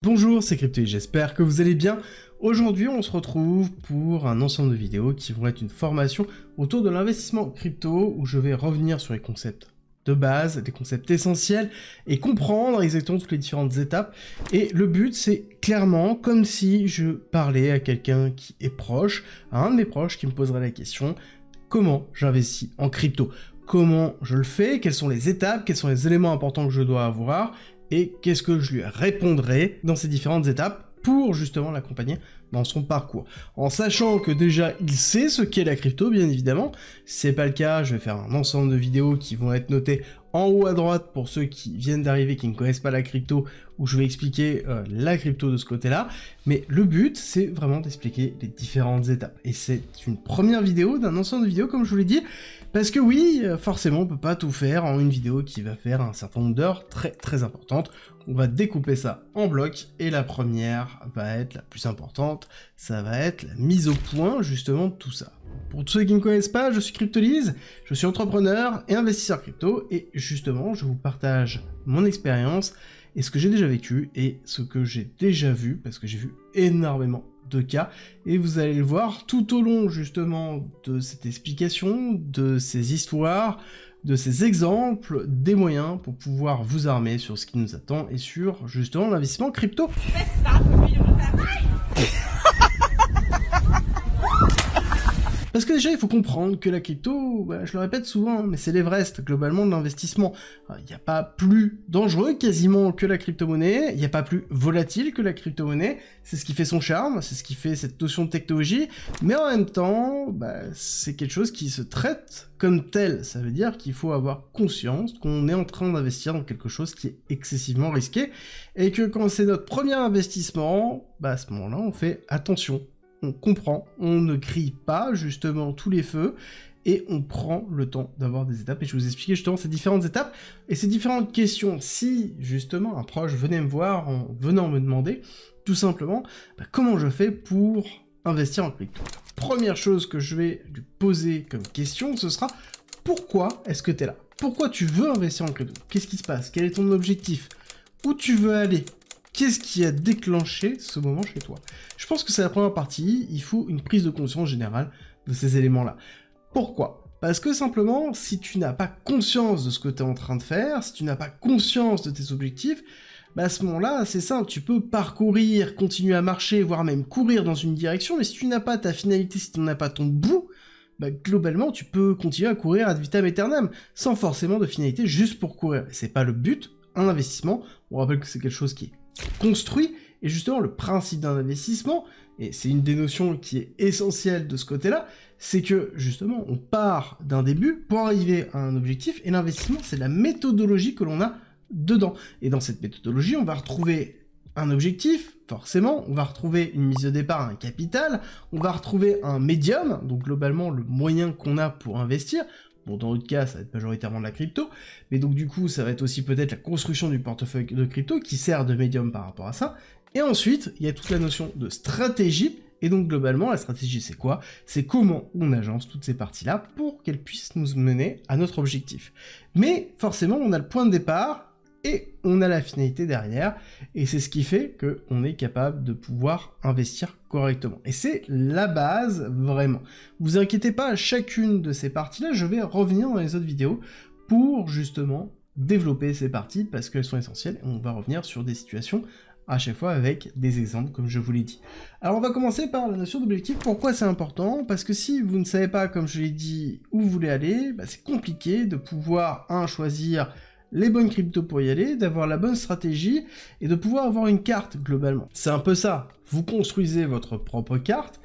Bonjour, c'est Crypto et j'espère que vous allez bien. Aujourd'hui, on se retrouve pour un ensemble de vidéos qui vont être une formation autour de l'investissement crypto où je vais revenir sur les concepts de base, des concepts essentiels et comprendre exactement toutes les différentes étapes. Et le but, c'est clairement comme si je parlais à quelqu'un qui est proche, à un de mes proches qui me poserait la question: comment j'investis en crypto? Comment je le fais? Quelles sont les étapes? Quels sont les éléments importants que je dois avoir? Et qu'est-ce que je lui répondrai dans ces différentes étapes pour justement l'accompagner dans son parcours. En sachant que déjà il sait ce qu'est la crypto, bien évidemment. Si c'est pas le cas, je vais faire un ensemble de vidéos qui vont être notées en haut à droite pour ceux qui viennent d'arriver, qui ne connaissent pas la crypto, où je vais expliquer la crypto de ce côté-là. Mais le but, c'est vraiment d'expliquer les différentes étapes. Et c'est une première vidéo d'un ensemble de vidéos, comme je vous l'ai dit, parce que oui, forcément, on peut pas tout faire en une vidéo qui va faire un certain nombre d'heures très importantes. On va découper ça en blocs, et la première va être la plus importante, ça va être la mise au point, justement, de tout ça. Pour tous ceux qui ne me connaissent pas, je suis Cryptolise, je suis entrepreneur et investisseur crypto, et justement, je vous partage mon expérience, et ce que j'ai déjà vécu, et ce que j'ai déjà vu, parce que j'ai vu énormément de cas, et vous allez le voir tout au long, justement, de cette explication, de ces histoires, de ces exemples, des moyens pour pouvoir vous armer sur ce qui nous attend, et sur, justement, l'investissement crypto. Parce que déjà, il faut comprendre que la crypto, je le répète souvent, mais c'est l'Everest, globalement, de l'investissement. Il n'y a pas plus dangereux, quasiment, que la crypto-monnaie, il n'y a pas plus volatile que la crypto-monnaie, c'est ce qui fait son charme, c'est ce qui fait cette notion de technologie, mais en même temps, c'est quelque chose qui se traite comme tel. Ça veut dire qu'il faut avoir conscience qu'on est en train d'investir dans quelque chose qui est excessivement risqué, et que quand c'est notre premier investissement, à ce moment-là, on fait attention. On comprend, on ne grille pas justement tous les feux, et on prend le temps d'avoir des étapes, et je vais vous expliquer justement ces différentes étapes, et ces différentes questions. Si justement un proche venait me voir en venant me demander, tout simplement, comment je fais pour investir en crypto. Première chose que je vais lui poser comme question, ce sera: pourquoi est-ce que tu es là? Pourquoi tu veux investir en crypto? Qu'est-ce qui se passe? Quel est ton objectif? Où tu veux aller? Qu'est-ce qui a déclenché ce moment chez toi? Je pense que c'est la première partie, il faut une prise de conscience générale de ces éléments-là. Pourquoi? Parce que simplement, si tu n'as pas conscience de ce que tu es en train de faire, si tu n'as pas conscience de tes objectifs, à ce moment-là, c'est simple, tu peux parcourir, continuer à marcher, voire même courir dans une direction, mais si tu n'as pas ta finalité, si tu n'as pas ton bout, globalement, tu peux continuer à courir ad vitam aeternam, sans forcément de finalité, juste pour courir. Et c'est pas le but. Un investissement, on rappelle que c'est quelque chose qui est construit, et justement le principe d'un investissement, et c'est une des notions qui est essentielle de ce côté-là, c'est que justement on part d'un début pour arriver à un objectif, et l'investissement c'est la méthodologie que l'on a dedans. Et dans cette méthodologie, on va retrouver un objectif, forcément, on va retrouver une mise au départ, un capital, on va retrouver un médium, donc globalement le moyen qu'on a pour investir. Bon, dans notre cas, ça va être majoritairement de la crypto, mais donc du coup, ça va être aussi peut-être la construction du portefeuille de crypto qui sert de médium par rapport à ça. Et ensuite, il y a toute la notion de stratégie, et donc globalement, la stratégie c'est quoi? C'est comment on agence toutes ces parties-là pour qu'elles puissent nous mener à notre objectif. Mais forcément, on a le point de départ, et on a la finalité derrière, et c'est ce qui fait qu'on est capable de pouvoir investir correctement. Et c'est la base, vraiment. Vous inquiétez pas, à chacune de ces parties-là, je vais revenir dans les autres vidéos pour justement développer ces parties, parce qu'elles sont essentielles, et on va revenir sur des situations à chaque fois avec des exemples, comme je vous l'ai dit. Alors on va commencer par la notion d'objectif. Pourquoi c'est important? Parce que si vous ne savez pas, comme je l'ai dit, où vous voulez aller, c'est compliqué de pouvoir, choisir les bonnes cryptos pour y aller, d'avoir la bonne stratégie, et de pouvoir avoir une carte, globalement. C'est un peu ça, vous construisez votre propre carte,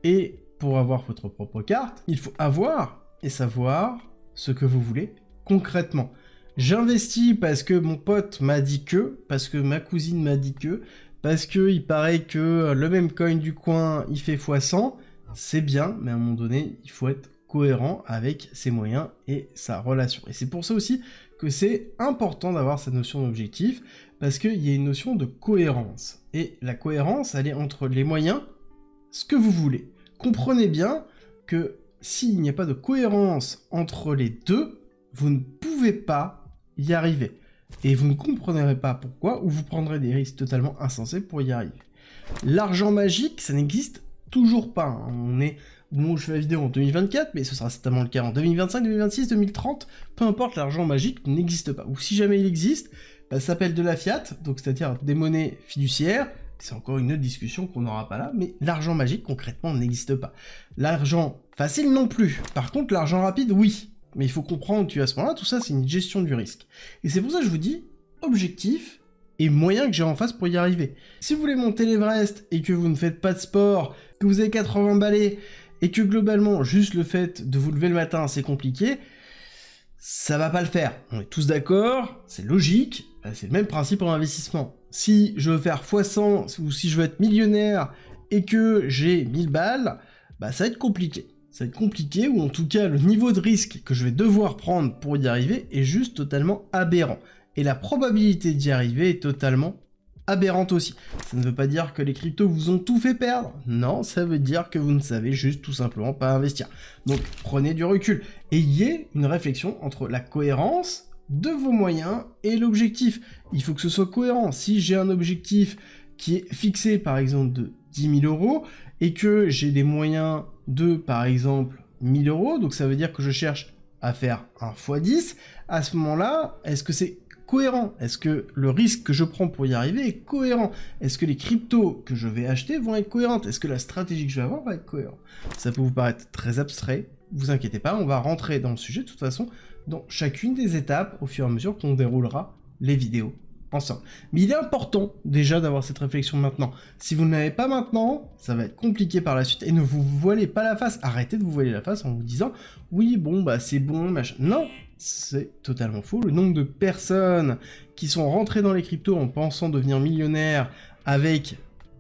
et pour avoir votre propre carte, il faut avoir et savoir ce que vous voulez concrètement. J'investis parce que mon pote m'a dit que, parce que ma cousine m'a dit que, parce que il paraît que le même coin du coin, il fait x100, c'est bien, mais à un moment donné, il faut être cohérent avec ses moyens et sa relation. Et c'est pour ça aussi que c'est important d'avoir cette notion d'objectif, parce qu'il y a une notion de cohérence. Et la cohérence, elle est entre les moyens, ce que vous voulez. Comprenez bien que s'il n'y a pas de cohérence entre les deux, vous ne pouvez pas y arriver. et vous ne comprendrez pas pourquoi, ou vous prendrez des risques totalement insensés pour y arriver. L'argent magique, ça n'existe toujours pas, hein. On est au moment où je fais la vidéo en 2024, mais ce sera certainement le cas en 2025, 2026, 2030, peu importe, l'argent magique n'existe pas. Ou si jamais il existe, bah, ça s'appelle de la fiat, donc c'est-à-dire des monnaies fiduciaires. C'est encore une autre discussion qu'on n'aura pas là, mais l'argent magique concrètement n'existe pas. L'argent facile non plus. Par contre, l'argent rapide, oui. Mais il faut comprendre qu'à ce moment-là, tout ça, c'est une gestion du risque. Et c'est pour ça que je vous dis, objectif et moyen que j'ai en face pour y arriver. Si vous voulez monter l'Everest et que vous ne faites pas de sport, que vous avez 80 balais, et que globalement, juste le fait de vous lever le matin, c'est compliqué, ça va pas le faire. On est tous d'accord, c'est logique, c'est le même principe en investissement. Si je veux faire x100, ou si je veux être millionnaire, et que j'ai 1000 balles, bah ça va être compliqué. Ça va être compliqué, ou en tout cas, le niveau de risque que je vais devoir prendre pour y arriver est juste totalement aberrant. Et la probabilité d'y arriver est totalement aberrante aussi. Ça ne veut pas dire que les cryptos vous ont tout fait perdre. Non, ça veut dire que vous ne savez juste tout simplement pas investir. Donc prenez du recul. Ayez une réflexion entre la cohérence de vos moyens et l'objectif. Il faut que ce soit cohérent. Si j'ai un objectif qui est fixé par exemple de 10 000 euros et que j'ai des moyens de par exemple 1000 euros, donc ça veut dire que je cherche à faire un x10, à ce moment-là, est-ce que c'est cohérent? Est-ce que le risque que je prends pour y arriver est cohérent? Est-ce que les cryptos que je vais acheter vont être cohérentes? Est-ce que la stratégie que je vais avoir va être cohérente? Ça peut vous paraître très abstrait, vous inquiétez pas, on va rentrer dans le sujet de toute façon dans chacune des étapes au fur et à mesure qu'on déroulera les vidéos ensemble. Mais il est important déjà d'avoir cette réflexion maintenant. Si vous ne l'avez pas maintenant, ça va être compliqué par la suite et ne vous voilez pas la face. Arrêtez de vous voiler la face en vous disant « Oui, bon, bah c'est bon, machin. » Non, c'est totalement faux. Le nombre de personnes qui sont rentrées dans les cryptos en pensant devenir millionnaires avec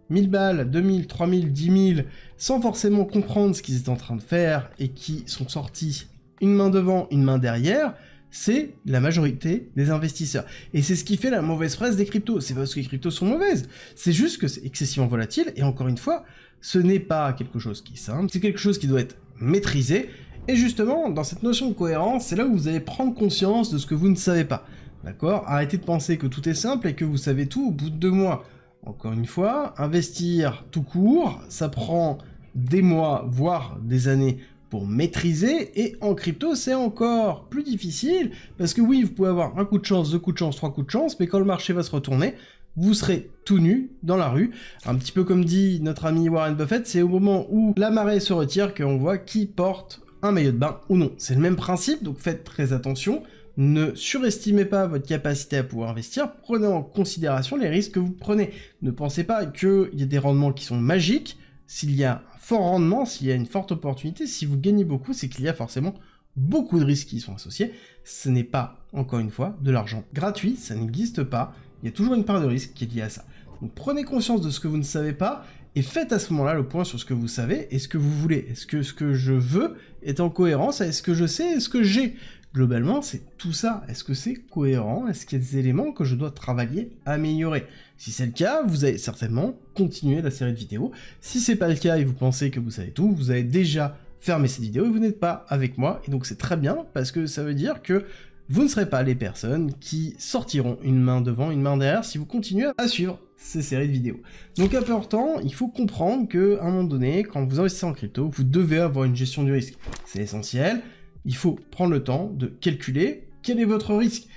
1000 balles, 2000, 3000, 10 000, sans forcément comprendre ce qu'ils étaient en train de faire et qui sont sortis une main devant, une main derrière, c'est la majorité des investisseurs. Et c'est ce qui fait la mauvaise presse des cryptos. C'est pas parce que les cryptos sont mauvaises, c'est juste que c'est excessivement volatile, et encore une fois, ce n'est pas quelque chose qui est simple, c'est quelque chose qui doit être maîtrisé, et justement, dans cette notion de cohérence, c'est là où vous allez prendre conscience de ce que vous ne savez pas. D'accord? Arrêtez de penser que tout est simple et que vous savez tout au bout de 2 mois. Encore une fois, investir tout court, ça prend des mois, voire des années, pour maîtriser, et en crypto c'est encore plus difficile, parce que oui, vous pouvez avoir un coup de chance, 2 coups de chance, 3 coups de chance, mais quand le marché va se retourner, vous serez tout nu dans la rue. Un petit peu comme dit notre ami Warren Buffett, c'est au moment où la marée se retire qu'on voit qui porte un maillot de bain ou non. C'est le même principe, donc faites très attention, ne surestimez pas votre capacité à pouvoir investir, prenez en considération les risques que vous prenez. Ne pensez pas qu'il y a des rendements qui sont magiques. S'il y a un fort rendement, s'il y a une forte opportunité, si vous gagnez beaucoup, c'est qu'il y a forcément beaucoup de risques qui y sont associés. Ce n'est pas, encore une fois, de l'argent gratuit, ça n'existe pas. Il y a toujours une part de risque qui est liée à ça. Donc prenez conscience de ce que vous ne savez pas et faites à ce moment-là le point sur ce que vous savez et ce que vous voulez. Est-ce que ce que je veux est en cohérence avec ce que je sais et ce que j'ai? Globalement, c'est tout ça. Est-ce que c'est cohérent? Est-ce qu'il y a des éléments que je dois travailler, améliorer? Si c'est le cas, vous allez certainement continuer la série de vidéos. Si c'est pas le cas et vous pensez que vous savez tout, vous avez déjà fermé cette vidéo et vous n'êtes pas avec moi. Et donc c'est très bien parce que ça veut dire que vous ne serez pas les personnes qui sortiront une main devant, une main derrière si vous continuez à suivre ces séries de vidéos. Donc important, il faut comprendre qu'à un moment donné, quand vous investissez en crypto, vous devez avoir une gestion du risque. C'est essentiel. Il faut prendre le temps de calculer quel est votre risque,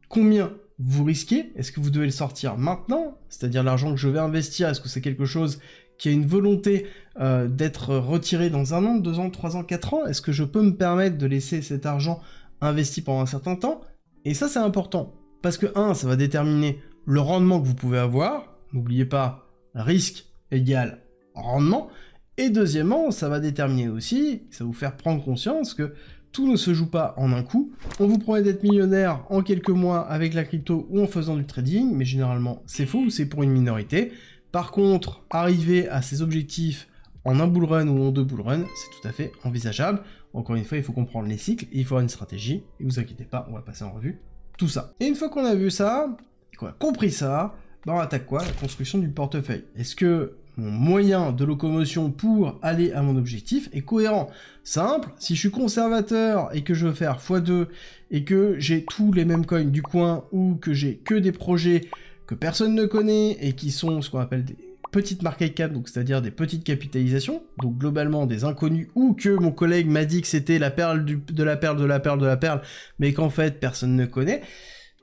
combien vous risquez, est-ce que vous devez le sortir maintenant, c'est-à-dire l'argent que je vais investir, est-ce que c'est quelque chose qui a une volonté d'être retiré dans 1 an, 2 ans, 3 ans, 4 ans, est-ce que je peux me permettre de laisser cet argent investi pendant un certain temps? Et ça c'est important, parce que ça va déterminer le rendement que vous pouvez avoir, n'oubliez pas, risque égale rendement, et deuxièmement, ça va déterminer aussi, ça va vous faire prendre conscience que tout ne se joue pas en un coup. On vous promet d'être millionnaire en quelques mois avec la crypto ou en faisant du trading, mais généralement c'est faux, c'est pour une minorité. Par contre, arriver à ces objectifs en un bull run ou en 2 bull run, c'est tout à fait envisageable. Encore une fois, il faut comprendre les cycles, et il faut avoir une stratégie, et vous inquiétez pas, on va passer en revue tout ça. Et une fois qu'on a vu ça, qu'on a compris ça, on attaque quoi? La construction du portefeuille. Est-ce que mon moyen de locomotion pour aller à mon objectif est cohérent? Simple, si je suis conservateur et que je veux faire x2 et que j'ai tous les mêmes coins du coin ou que j'ai que des projets que personne ne connaît et qui sont ce qu'on appelle des petites market cap, donc c'est-à-dire des petites capitalisations, donc globalement des inconnus, ou que mon collègue m'a dit que c'était la perle de la perle de la perle de la perle, mais qu'en fait personne ne connaît,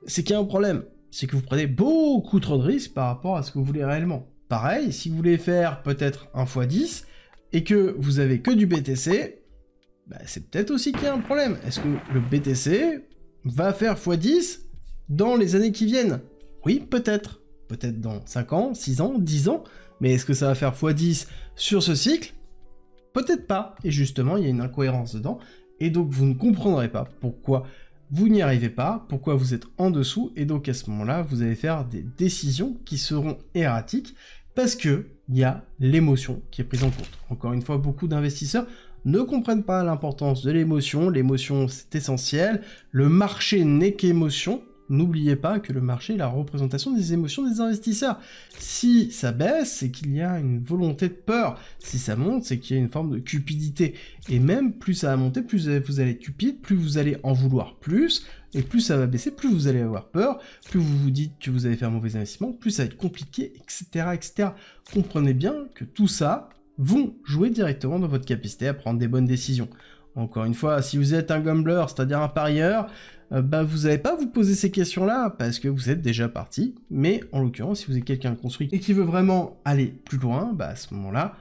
c'est qu'il y a un problème. C'est que vous prenez beaucoup trop de risques par rapport à ce que vous voulez réellement. Pareil, si vous voulez faire peut-être 1 x 10 et que vous avez que du BTC, bah c'est peut-être aussi qu'il y a un problème. Est-ce que le BTC va faire x 10 dans les années qui viennent? Oui, peut-être. Peut-être dans 5 ans, 6 ans, 10 ans, mais est-ce que ça va faire x 10 sur ce cycle? Peut-être pas. Et justement, il y a une incohérence dedans, et donc vous ne comprendrez pas pourquoi vous n'y arrivez pas, pourquoi vous êtes en dessous, et donc à ce moment-là, vous allez faire des décisions qui seront erratiques, parce que il y a l'émotion qui est prise en compte. Encore une fois, beaucoup d'investisseurs ne comprennent pas l'importance de l'émotion. L'émotion, c'est essentiel. Le marché n'est qu'émotion. N'oubliez pas que le marché est la représentation des émotions des investisseurs. Si ça baisse, c'est qu'il y a une volonté de peur. Si ça monte, c'est qu'il y a une forme de cupidité. Et même, plus ça va monter, plus vous allez être cupide, plus vous allez en vouloir plus, et plus ça va baisser, plus vous allez avoir peur, plus vous vous dites que vous allez faire un mauvais investissement, plus ça va être compliqué, etc., etc. Comprenez bien que tout ça vont jouer directement dans votre capacité à prendre des bonnes décisions. Encore une fois, si vous êtes un gambler, c'est-à-dire un parieur, vous n'allez pas vous poser ces questions-là, parce que vous êtes déjà parti, mais en l'occurrence, si vous êtes quelqu'un construit et qui veut vraiment aller plus loin, à ce moment-là,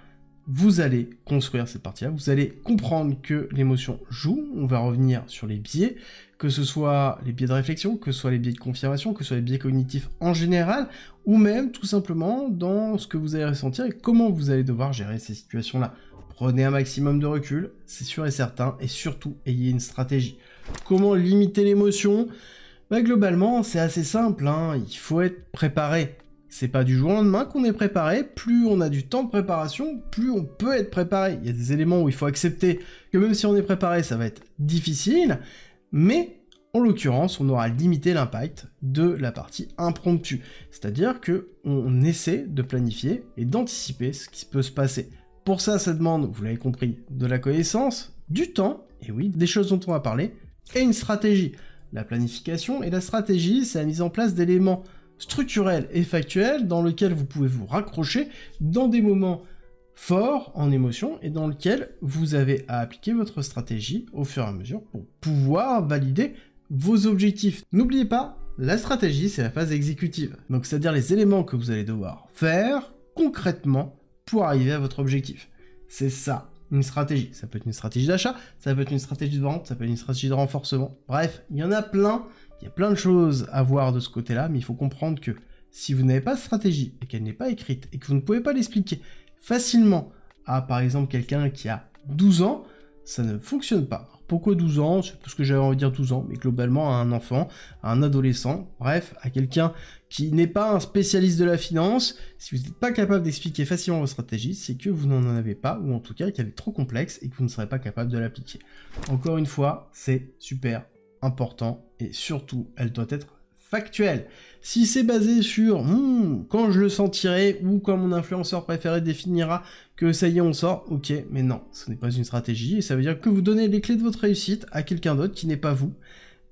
vous allez construire cette partie-là, vous allez comprendre que l'émotion joue, on va revenir sur les biais, que ce soit les biais de réflexion, que ce soit les biais de confirmation, que ce soit les biais cognitifs en général, ou même tout simplement dans ce que vous allez ressentir et comment vous allez devoir gérer ces situations-là. Prenez un maximum de recul, c'est sûr et certain, et surtout, ayez une stratégie. Comment limiter l'émotion? Globalement, c'est assez simple, il faut être préparé. C'est pas du jour au lendemain qu'on est préparé, plus on a du temps de préparation, plus on peut être préparé. Il y a des éléments où il faut accepter que même si on est préparé, ça va être difficile, mais en l'occurrence, on aura limité l'impact de la partie impromptue. C'est-à-dire qu'on essaie de planifier et d'anticiper ce qui peut se passer. Pour ça, ça demande, vous l'avez compris, de la connaissance, du temps, et oui, des choses dont on va parler, et une stratégie. La planification et la stratégie, c'est la mise en place d'éléments structurels et factuels dans lesquels vous pouvez vous raccrocher dans des moments forts en émotion et dans lesquels vous avez à appliquer votre stratégie au fur et à mesure pour pouvoir valider vos objectifs. N'oubliez pas, la stratégie, c'est la phase exécutive. Donc, c'est-à-dire les éléments que vous allez devoir faire concrètement pour arriver à votre objectif. C'est ça, une stratégie. Ça peut être une stratégie d'achat, ça peut être une stratégie de vente, ça peut être une stratégie de renforcement. Bref, il y en a plein, il y a plein de choses à voir de ce côté-là, mais il faut comprendre que si vous n'avez pas de stratégie et qu'elle n'est pas écrite et que vous ne pouvez pas l'expliquer facilement à, par exemple, quelqu'un qui a 12 ans, ça ne fonctionne pas. Alors, pourquoi 12 ans? C'est parce que j'avais envie de dire 12 ans, mais globalement à un enfant, à un adolescent, bref, à quelqu'un qui n'est pas un spécialiste de la finance, si vous n'êtes pas capable d'expliquer facilement vos stratégies, c'est que vous n'en avez pas, ou en tout cas qu'elle est trop complexe et que vous ne serez pas capable de l'appliquer. Encore une fois, c'est super important, et surtout, elle doit être factuelle. Si c'est basé sur quand je le sentirai ou quand mon influenceur préféré définira que ça y est on sort, ok, mais non, ce n'est pas une stratégie et ça veut dire que vous donnez les clés de votre réussite à quelqu'un d'autre qui n'est pas vous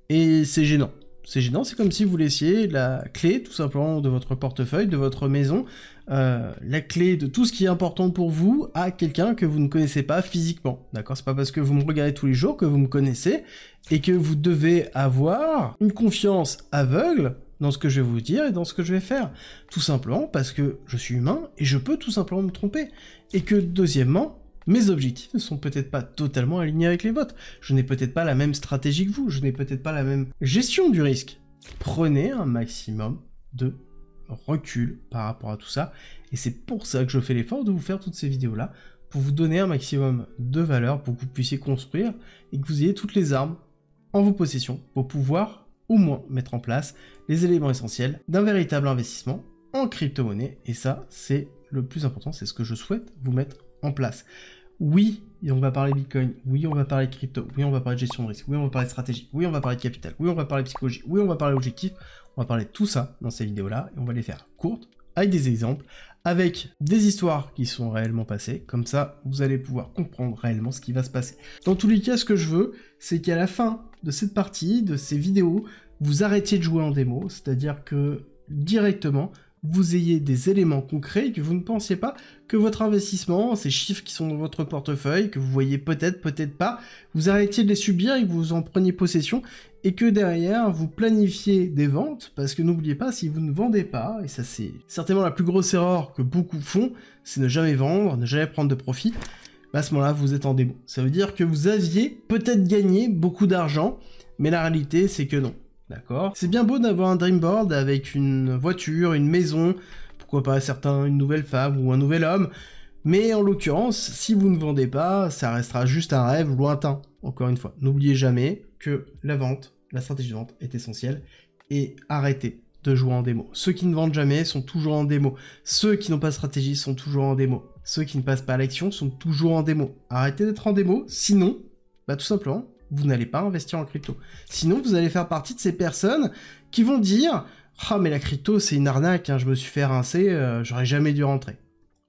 et c'est gênant. C'est gênant, c'est comme si vous laissiez la clé tout simplement de votre portefeuille, de votre maison, la clé de tout ce qui est important pour vous à quelqu'un que vous ne connaissez pas physiquement, d'accord? C'est pas parce que vous me regardez tous les jours que vous me connaissez et que vous devez avoir une confiance aveugle dans ce que je vais vous dire et dans ce que je vais faire. Tout simplement parce que je suis humain et je peux tout simplement me tromper. Et que deuxièmement, mes objectifs ne sont peut-être pas totalement alignés avec les vôtres. Je n'ai peut-être pas la même stratégie que vous, je n'ai peut-être pas la même gestion du risque. Prenez un maximum de recul par rapport à tout ça, et c'est pour ça que je fais l'effort de vous faire toutes ces vidéos-là, pour vous donner un maximum de valeur, pour que vous puissiez construire, et que vous ayez toutes les armes en vos possessions, pour pouvoir au moins mettre en place les éléments essentiels d'un véritable investissement en crypto-monnaie, et ça, c'est le plus important, c'est ce que je souhaite vous mettre en place. Oui, on va parler Bitcoin, oui, on va parler crypto, oui, on va parler de gestion de risque, oui, on va parler de stratégie, oui, on va parler de capital, oui, on va parler de psychologie, oui, on va parler d'objectif, On va parler de tout ça dans ces vidéos-là, et on va les faire courtes, avec des exemples, avec des histoires qui sont réellement passées, comme ça vous allez pouvoir comprendre réellement ce qui va se passer. Dans tous les cas, ce que je veux, c'est qu'à la fin de cette partie, de ces vidéos, vous arrêtiez de jouer en démo, c'est-à-dire que directement, vous ayez des éléments concrets et que vous ne pensiez pas que votre investissement, ces chiffres qui sont dans votre portefeuille, que vous voyez peut-être, peut-être pas, vous arrêtiez de les subir et que vous en preniez possession et que derrière, vous planifiez des ventes, parce que n'oubliez pas, si vous ne vendez pas, et ça c'est certainement la plus grosse erreur que beaucoup font, c'est ne jamais vendre, ne jamais prendre de profit, à ce moment-là, vous êtes en démo. Ça veut dire que vous aviez peut-être gagné beaucoup d'argent, mais la réalité, c'est que non. D'accord? C'est bien beau d'avoir un dream board avec une voiture, une maison, pourquoi pas certains, une nouvelle femme ou un nouvel homme, mais en l'occurrence, si vous ne vendez pas, ça restera juste un rêve lointain. Encore une fois, n'oubliez jamais que la vente, la stratégie de vente est essentielle, et arrêtez de jouer en démo. Ceux qui ne vendent jamais sont toujours en démo. Ceux qui n'ont pas de stratégie sont toujours en démo. Ceux qui ne passent pas à l'action sont toujours en démo. Arrêtez d'être en démo, sinon, bah tout simplement, vous n'allez pas investir en crypto. Sinon, vous allez faire partie de ces personnes qui vont dire « Ah, mais la crypto, c'est une arnaque, hein, je me suis fait rincer, j'aurais jamais dû rentrer. »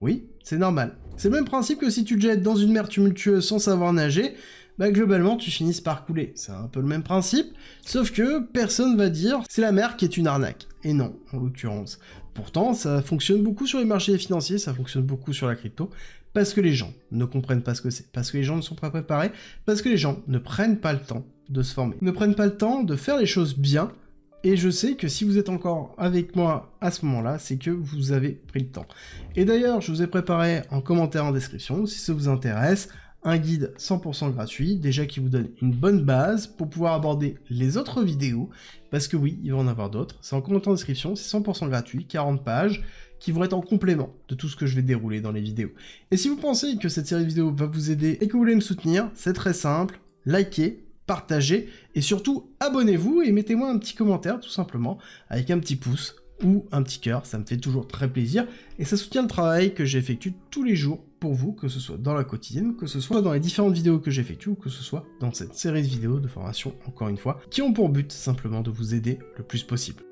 Oui, c'est normal. C'est le même principe que si tu te jettes dans une mer tumultueuse sans savoir nager, bah globalement, tu finisses par couler. C'est un peu le même principe, sauf que personne va dire « C'est la mer qui est une arnaque. » Et non, en l'occurrence. Pourtant, ça fonctionne beaucoup sur les marchés financiers, ça fonctionne beaucoup sur la crypto, parce que les gens ne comprennent pas ce que c'est, parce que les gens ne sont pas préparés, parce que les gens ne prennent pas le temps de se former, ne prennent pas le temps de faire les choses bien, et je sais que si vous êtes encore avec moi à ce moment-là, c'est que vous avez pris le temps. Et d'ailleurs, je vous ai préparé en commentaire en description, si ça vous intéresse, un guide 100% gratuit, déjà qui vous donne une bonne base pour pouvoir aborder les autres vidéos, parce que oui, il va en avoir d'autres, c'est en commentaire en description, c'est 100% gratuit, 40 pages, qui vont être en complément de tout ce que je vais dérouler dans les vidéos. Et si vous pensez que cette série de vidéos va vous aider et que vous voulez me soutenir, c'est très simple, likez, partagez, et surtout abonnez-vous et mettez-moi un petit commentaire tout simplement, avec un petit pouce ou un petit cœur, ça me fait toujours très plaisir, et ça soutient le travail que j'effectue tous les jours pour vous, que ce soit dans la quotidienne, que ce soit dans les différentes vidéos que j'effectue, ou que ce soit dans cette série de vidéos de formation, encore une fois, qui ont pour but simplement de vous aider le plus possible.